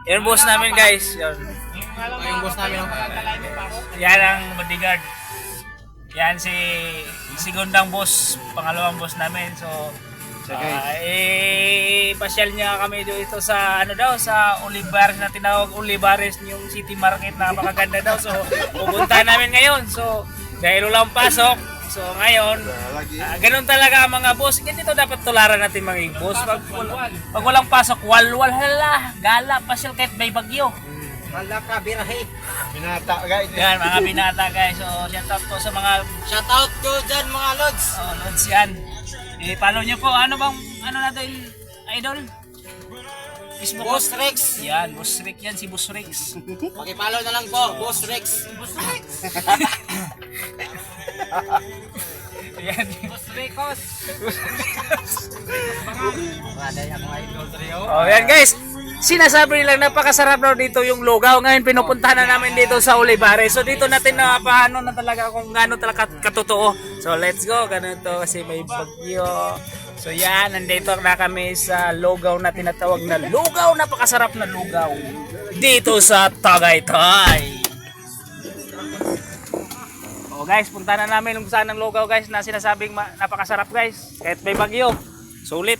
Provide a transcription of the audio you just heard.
Yung boss namin guys. Yun. Yung boss namin. Yan ang bodyguard. Yan si segundang boss, pangalawang boss namin. So pasyal niya kami dito sa ano daw sa Olivares na tinawag Olivares yung city market na napakaganda daw. So pupunta namin ngayon. So dahil walang pasok. So ngayon, ganun talaga ang mga boss. Ganito dapat tularan natin mga boss. Pag walang pasok, walwal hala, gala, pasyal kahit may bagyo. Hala ka, birahe. Binata guys. Yan, mga binata guys. So shout out po sa mga Shout out ko dyan mga lods. lods yan. I-follow nyo po. Ano bang, ano natin, idol? Facebook Boss Rex. Yan, Boss Rex yan, si Boss Rex. Pakipollow na lang po, Boss Rex. Boss Rex. Yan. Boss Recos. Oh, yan guys. Sinasabi nilang napakasarap daw dito yung lugaw. Ngayon pinupuntahan na namin dito sa Olivares. So dito natin na paano na talaga kung gaano talaga katotoo. So let's go. Ganito kasi may bagyo. So yan, nandito na kami sa lugaw na tinatawag na lugaw. Napakasarap na lugaw. Dito sa Tagaytay. Oh guys, punta na namin kung saan ang lugaw guys na sinasabing napakasarap guys. Kahit may bagyo. Sulit.